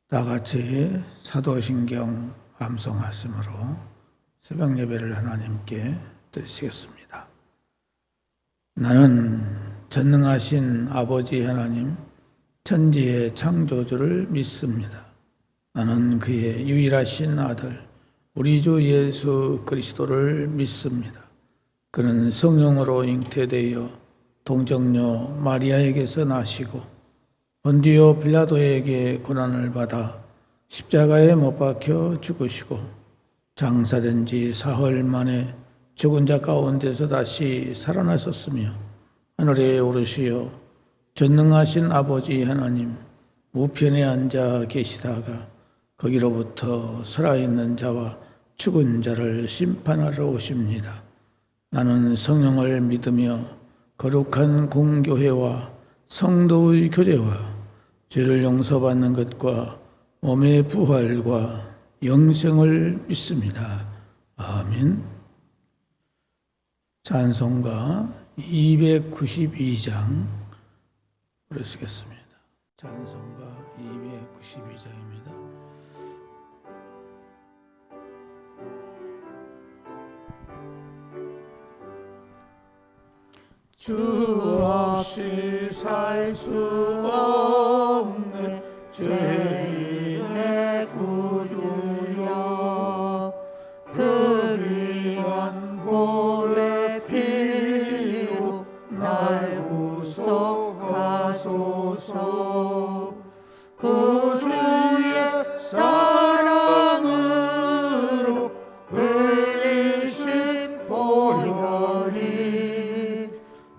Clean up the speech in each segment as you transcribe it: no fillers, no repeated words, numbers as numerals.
다 같이 사도신경 암송하심으로 새벽 예배를 하나님께 드리시겠습니다. 나는 전능하신 아버지 하나님, 천지의 창조주를 믿습니다. 나는 그의 유일하신 아들, 우리 주 예수 그리스도를 믿습니다. 그는 성령으로 잉태되어 동정녀 마리아에게서 나시고 본디오 빌라도에게 고난을 받아 십자가에 못 박혀 죽으시고 장사된 지 사흘 만에 죽은 자 가운데서 다시 살아나셨으며 하늘에 오르시어 전능하신 아버지 하나님 우편에 앉아 계시다가 거기로부터 살아있는 자와 죽은 자를 심판하러 오십니다. 나는 성령을 믿으며 거룩한 공교회와 성도의 교제와 죄를 용서받는 것과 몸의 부활과 영생을 믿습니다. 아멘. 찬송가 292장 부르시겠습니다. 찬송가 292장입니다. 주 없이 살 수 없네 죄인의 구주여 그 귀한 보배 피로 날 구속하소서 구주의 사랑으로 흘리신 보혈이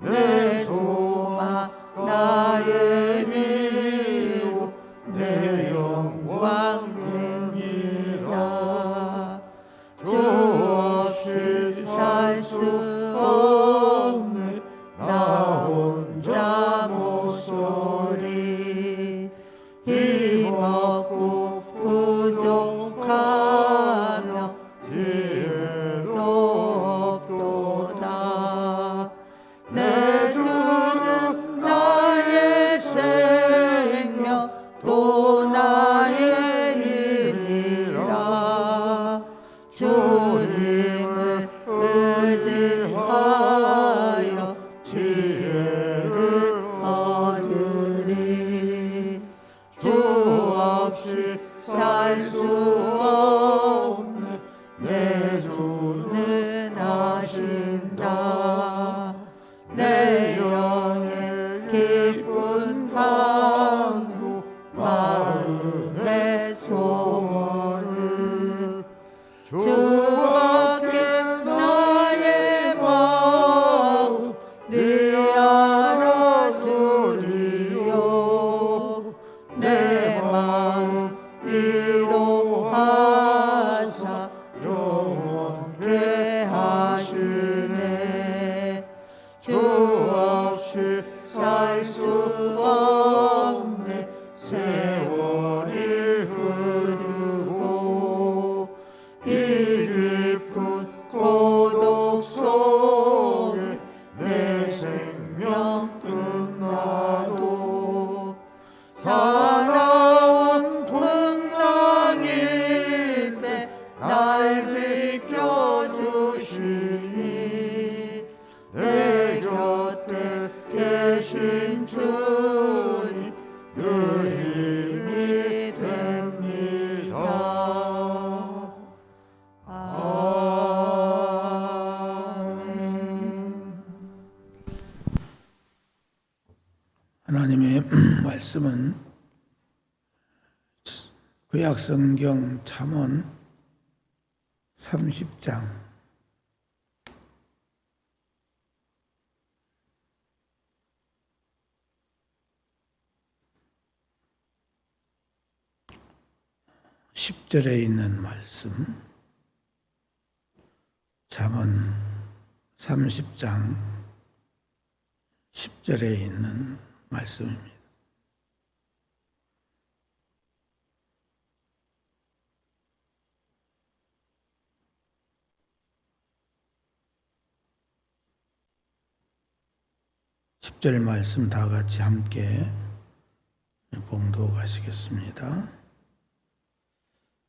내 소망 나의 미로 내 영광 됩니다. 주 없이 살 수 없네 나 혼자 못서리 힘없고 부족하며 지혜도 없도다. 내 주는 나의 생명 또 나의 힘이라 주님을 의지하여 지혜를 얻으리. 주 없이 살 수 없네 내 주는 아신다. 내 영의 기쁜 간구 마음의 소원을 주밖에 나의 마음 네 알아주리요. 내 마음 위로하사 영원케 하시네. 주 없이 살 수 없네 세월이 흐르고 이 깊은 고독 속에 내 생명 끝나도 사나운 풍랑일 때 날 지켜주시니 내 곁에 계신 주님 늘 힘이 됩니다. 아멘. 하나님의 말씀은 구약성경 잠언 30장 10절에 있는 말씀, 잠언 30장 10절에 있는 말씀입니다. 십 절 말씀 다 같이 함께 봉독하시겠습니다.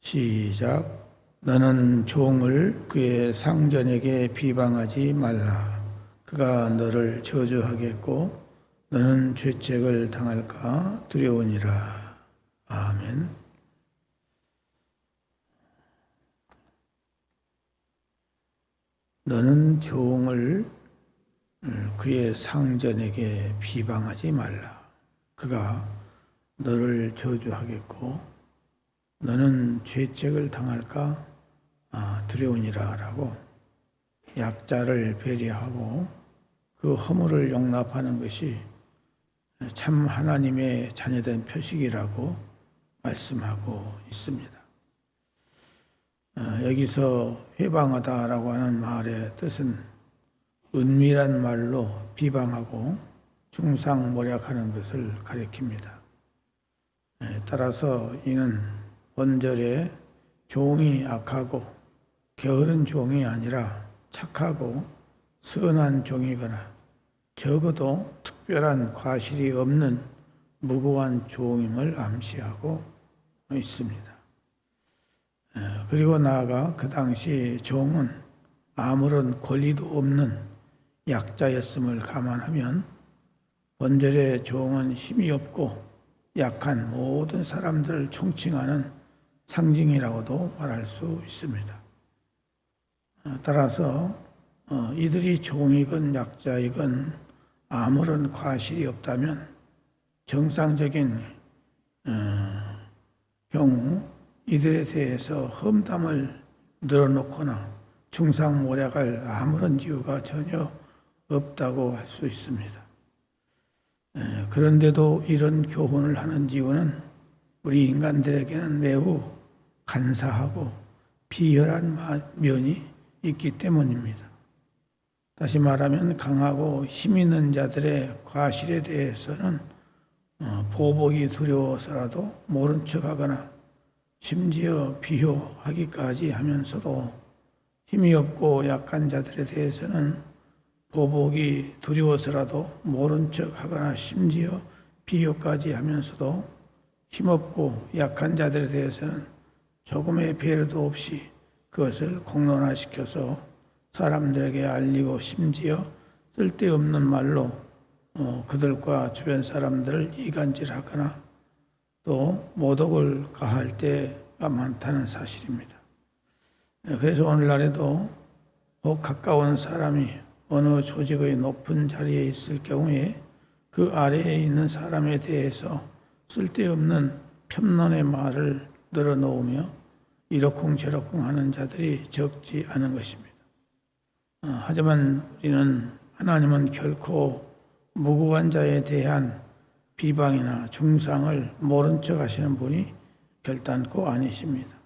시작. 너는 종을 그의 상전에게 비방하지 말라. 그가 너를 저주하겠고 너는 죄책을 당할까 두려우니라. 아멘. 너는 종을 그의 상전에게 비방하지 말라. 그가 너를 저주하겠고 너는 죄책을 당할까 두려우니라 라고 약자를 배려하고 그 허물을 용납하는 것이 참 하나님의 자녀된 표식이라고 말씀하고 있습니다. 여기서 회방하다라고 하는 말의 뜻은 은밀한 말로 비방하고 중상모략하는 것을 가리킵니다. 따라서 이는 본절에 종이 악하고 게으른 종이 아니라 착하고 선한 종이거나 적어도 특별한 과실이 없는 무고한 종임을 암시하고 있습니다. 그리고 나아가 그 당시 종은 아무런 권리도 없는 약자였음을 감안하면 본절의 종은 힘이 없고 약한 모든 사람들을 총칭하는 상징이라고도 말할 수 있습니다. 따라서 이들이 종이건 약자이건 아무런 과실이 없다면 정상적인 경우 이들에 대해서 험담을 늘어놓거나 중상모략할 아무런 이유가 전혀 없다고 할 수 있습니다. 그런데도 이런 교훈을 하는 이유는 우리 인간들에게는 매우 간사하고 비열한 면이 있기 때문입니다. 다시 말하면 강하고 힘 있는 자들의 과실에 대해서는 보복이 두려워서라도 모른 척하거나 심지어 비호하기까지 하면서도 힘이 없고 약한 자들에 대해서는 보복이 두려워서라도 모른 척하거나 심지어 비호까지 하면서도 힘없고 약한 자들에 대해서는 조금의 배려도 없이 그것을 공론화시켜서 사람들에게 알리고 심지어 쓸데없는 말로 그들과 주변 사람들을 이간질하거나 또 모독을 가할 때가 많다는 사실입니다. 그래서 오늘날에도 혹 가까운 사람이 어느 조직의 높은 자리에 있을 경우에 그 아래에 있는 사람에 대해서 쓸데없는 편론의 말을 늘어놓으며 이러쿵저러쿵 하는 자들이 적지 않은 것입니다. 하지만 우리는 하나님은 결코 무고한 자에 대한 비방이나 중상을 모른 척 하시는 분이 결단코 아니십니다.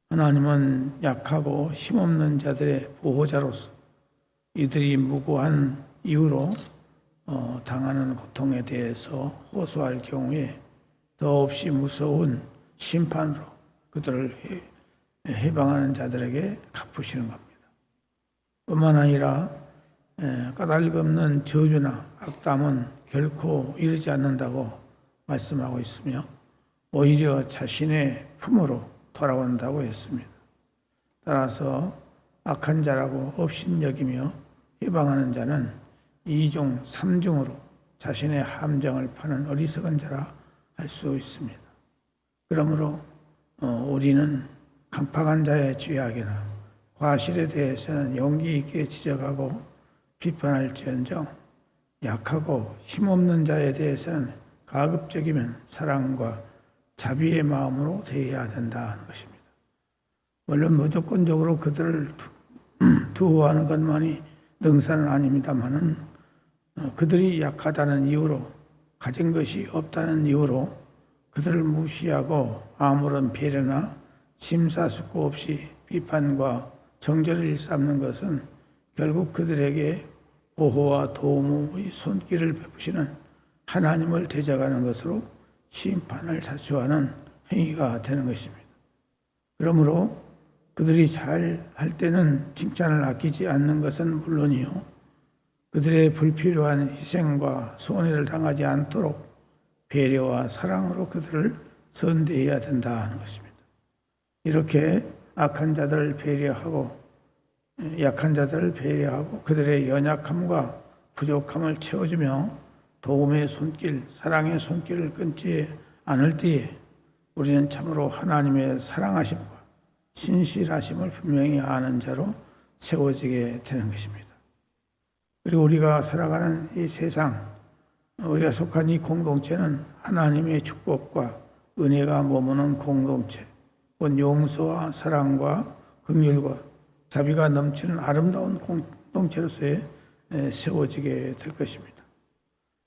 하나님은 약하고 힘없는 자들의 보호자로서 이들이 무고한 이유로 당하는 고통에 대해서 호소할 경우에 더없이 무서운 심판으로 그들을 해방하는 자들에게 갚으시는 겁니다. 뿐만 아니라 까닭없는 저주나 악담은 결코 이르지 않는다고 말씀하고 있으며 오히려 자신의 품으로 돌아온다고 했습니다. 따라서 악한 자라고 업신여기며 해방하는 자는 2중, 3중으로 자신의 함정을 파는 어리석은 자라 할 수 있습니다. 그러므로 우리는 강팍한 자의 죄악이나 과실에 대해서는 용기 있게 지적하고 비판할지언정 약하고 힘없는 자에 대해서는 가급적이면 사랑과 자비의 마음으로 대해야 된다는 것입니다. 물론 무조건적으로 그들을 두어하는 것만이 능사는 아닙니다만은 그들이 약하다는 이유로 가진 것이 없다는 이유로 그들을 무시하고 아무런 배려나 심사숙고 없이 비판과 정죄를 일삼는 것은 결국 그들에게 보호와 도움의 손길을 베푸시는 하나님을 대적하는 것으로 심판을 자초하는 행위가 되는 것입니다. 그러므로 그들이 잘 할 때는 칭찬을 아끼지 않는 것은 물론이요, 그들의 불필요한 희생과 손해를 당하지 않도록 배려와 사랑으로 그들을 선대해야 된다는 것입니다. 이렇게 악한 자들을 배려하고 약한 자들을 배려하고 그들의 연약함과 부족함을 채워주며 도움의 손길, 사랑의 손길을 끊지 않을 때에 우리는 참으로 하나님의 사랑하심과 신실하심을 분명히 아는 자로 세워지게 되는 것입니다. 그리고 우리가 살아가는 이 세상, 우리가 속한 이 공동체는 하나님의 축복과 은혜가 머무는 공동체, 곧 용서와 사랑과 긍휼과 자비가 넘치는 아름다운 공동체로서의 세워지게 될 것입니다.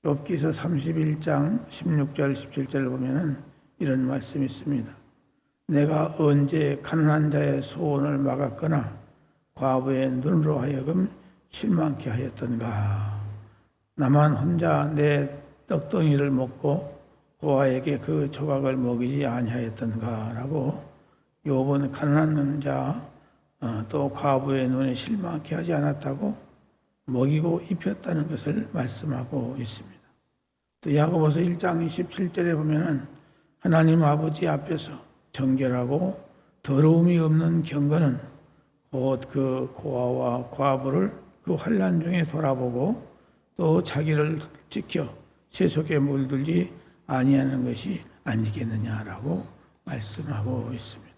욥기서 31장 16절 17절을 보면은 이런 말씀이 있습니다. 내가 언제 가난한 자의 소원을 막았거나 과부의 눈으로 하여금 실망케 하였던가. 나만 혼자 내 떡덩이를 먹고 고아에게 그 조각을 먹이지 아니하였던가라고 욥은 가난한 자 또 과부의 눈에 실망케 하지 않았다고 먹이고 입혔다는 것을 말씀하고 있습니다. 또 야고보서 1장 27절에 보면은 하나님 아버지 앞에서 정결하고 더러움이 없는 경건은 곧 그 고아와 과부를 그 환난 중에 돌아보고 또 자기를 지켜 세속에 물들지 아니하는 것이 아니겠느냐라고 말씀하고 있습니다.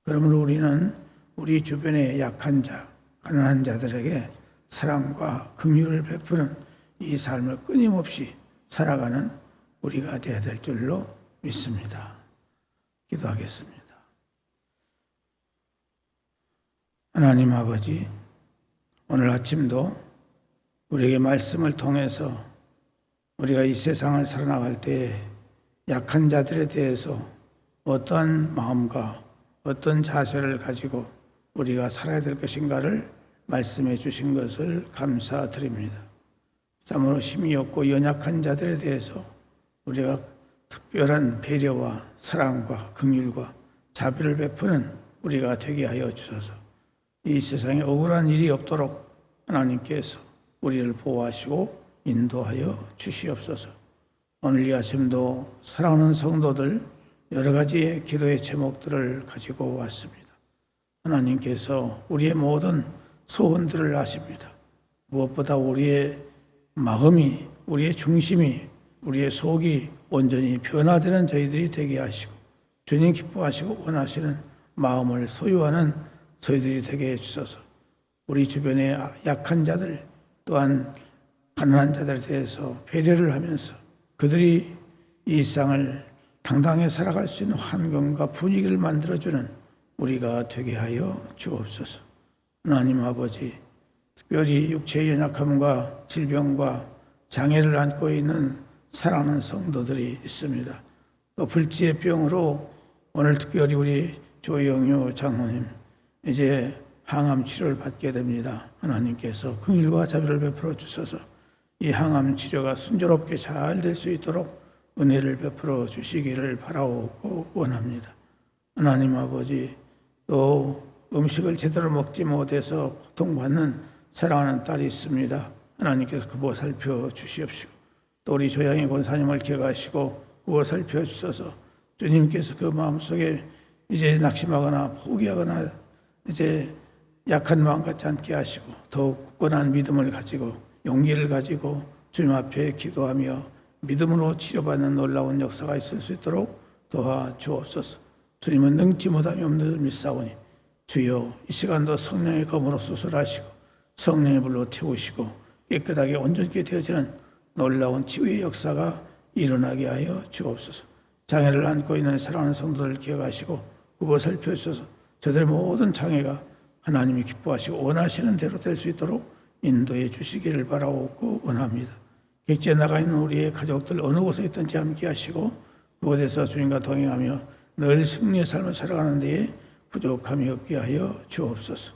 그러므로 우리는 우리 주변의 약한 자, 가난한 자들에게 사랑과 긍휼을 베푸는 이 삶을 끊임없이 살아가는 우리가 되어야 될 줄로 믿습니다. 기도하겠습니다. 하나님 아버지, 오늘 아침도 우리에게 말씀을 통해서 우리가 이 세상을 살아나갈 때 약한 자들에 대해서 어떠한 마음과 어떤 자세를 가지고 우리가 살아야 될 것인가를 말씀해 주신 것을 감사드립니다. 참으로 힘이 없고 연약한 자들에 대해서 우리가 특별한 배려와 사랑과 긍휼과 자비를 베푸는 우리가 되게 하여 주소서. 이 세상에 억울한 일이 없도록 하나님께서 우리를 보호하시고 인도하여 주시옵소서. 오늘 이 아침도 사랑하는 성도들 여러 가지의 기도의 제목들을 가지고 왔습니다. 하나님께서 우리의 모든 소원들을 아십니다. 무엇보다 우리의 마음이, 우리의 중심이, 우리의 속이 온전히 변화되는 저희들이 되게 하시고 주님 기뻐하시고 원하시는 마음을 소유하는 저희들이 되게 해주소서. 우리 주변의 약한 자들 또한 가난한 자들에 대해서 배려를 하면서 그들이 이 일상을 당당히 살아갈 수 있는 환경과 분위기를 만들어주는 우리가 되게 하여 주옵소서. 하나님 아버지, 특별히 육체의 연약함과 질병과 장애를 안고 있는 사랑하는 성도들이 있습니다. 또 불치의 병으로 오늘 특별히 우리 조영유 장로님 이제 항암 치료를 받게 됩니다. 하나님께서 긍휼과 자비를 베풀어 주셔서 이 항암 치료가 순조롭게 잘 될 수 있도록 은혜를 베풀어 주시기를 바라오고 원합니다. 하나님 아버지, 또 음식을 제대로 먹지 못해서 고통받는 사랑하는 딸이 있습니다. 하나님께서 그 보살펴 주시옵시고 또 우리 조양희 권사님을 기억하시고 보살펴 주셔서 주님께서 그 마음속에 이제 낙심하거나 포기하거나 이제 약한 마음 같지 않게 하시고 더욱 굳건한 믿음을 가지고 용기를 가지고 주님 앞에 기도하며 믿음으로 치료받는 놀라운 역사가 있을 수 있도록 도와주옵소서. 주님은 능치 못함이 없는 줄 믿사오니 주여 이 시간도 성령의 검으로 수술하시고 성령의 불로 태우시고 깨끗하게 온전하게 되어지는 놀라운 치유의 역사가 일어나게 하여 주옵소서. 장애를 안고 있는 사랑하는 성도들을 기억하시고 그거 살펴주셔서 저들의 모든 장애가 하나님이 기뻐하시고 원하시는 대로 될 수 있도록 인도해 주시기를 바라옵고 원합니다. 객지에 나가 있는 우리의 가족들 어느 곳에 있든지 함께 하시고 그곳에서 주님과 동행하며 늘 승리의 삶을 살아가는 데에 부족함이 없게 하여 주옵소서.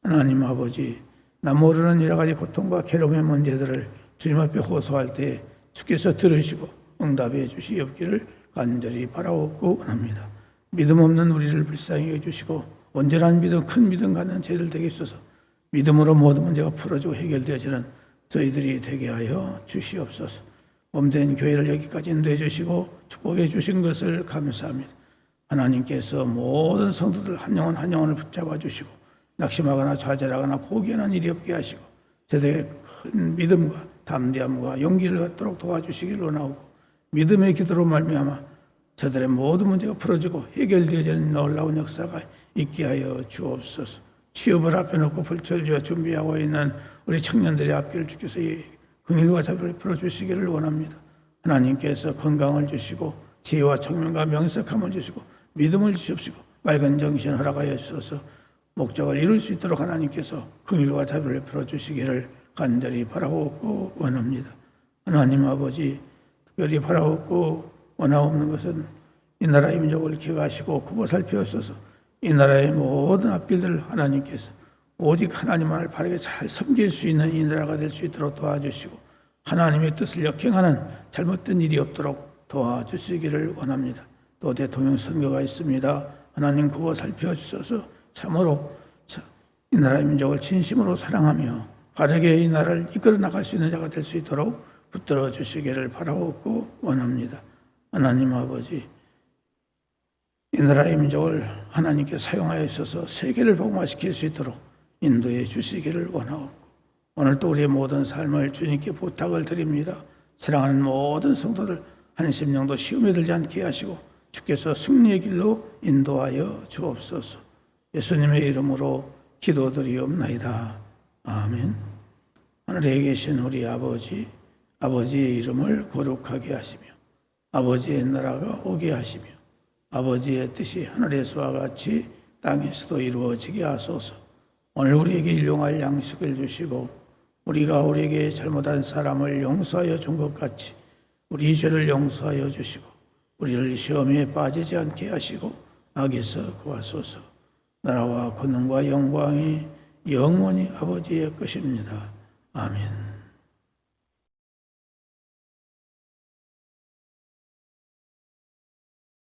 하나님 아버지, 나 모르는 여러 가지 고통과 괴로움의 문제들을 주님 앞에 호소할 때 주께서 들으시고 응답해 주시옵기를 간절히 바라옵고 원합니다. 믿음 없는 우리를 불쌍히 여주시고 온전한 믿음, 큰 믿음 갖는 저희들 되게 있어서 믿음으로 모든 문제가 풀어지고 해결되어지는 저희들이 되게 하여 주시옵소서. 몸된 교회를 여기까지 인도해 주시고 축복해 주신 것을 감사합니다. 하나님께서 모든 성도들 한 영혼 한 영혼을 붙잡아 주시고 낙심하거나 좌절하거나 포기하는 일이 없게 하시고 저들의 큰 믿음과 담대함과 용기를 갖도록 도와주시기를 원하고 믿음의 기도로 말미암아 저들의 모든 문제가 풀어지고 해결되어지는 놀라운 역사가 있게 하여 주옵소서. 취업을 앞에 놓고 불철주야 준비하고 있는 우리 청년들의 앞길을 주께서 긍휼과 자비를 풀어주시기를 원합니다. 하나님께서 건강을 주시고 지혜와 청명과 명석함을 주시고 믿음을 주십시고 맑은 정신을 허락하여 주셔서 목적을 이룰 수 있도록 하나님께서 긍휼과 자비를 풀어주시기를 간절히 바라옵고 원합니다. 하나님 아버지, 특별히 바라옵고 원하옵는 것은 이 나라의 민족을 기억하시고 굽어 살피옵소서. 이 나라의 모든 앞길들을 하나님께서 오직 하나님만을 바르게 잘 섬길 수 있는 이 나라가 될 수 있도록 도와주시고 하나님의 뜻을 역행하는 잘못된 일이 없도록 도와주시기를 원합니다. 또 대통령 선거가 있습니다. 하나님 굽어 살펴주셔서 참으로 이 나라의 민족을 진심으로 사랑하며 바르게 이 나라를 이끌어 나갈 수 있는 자가 될 수 있도록 붙들어 주시기를 바라옵고 원합니다. 하나님 아버지, 이 나라의 민족을 하나님께 사용하여 주셔서 세계를 복음화시킬 수 있도록 인도해 주시기를 원하옵고 오늘도 우리의 모든 삶을 주님께 부탁을 드립니다. 사랑하는 모든 성도들 한 심령도 시험에 들지 않게 하시고 주께서 승리의 길로 인도하여 주옵소서. 예수님의 이름으로 기도드리옵나이다. 아멘. 하늘에 계신 우리 아버지, 아버지의 이름을 거룩하게 하시며 아버지의 나라가 오게 하시며 아버지의 뜻이 하늘에서와 같이 땅에서도 이루어지게 하소서. 오늘 우리에게 일용할 양식을 주시고 우리가 우리에게 잘못한 사람을 용서하여 준 것 같이 우리 죄를 용서하여 주시고 우리를 시험에 빠지지 않게 하시고 악에서 구하소서. 나라와 권능과 영광이 영원히 아버지의 것입니다. 아멘.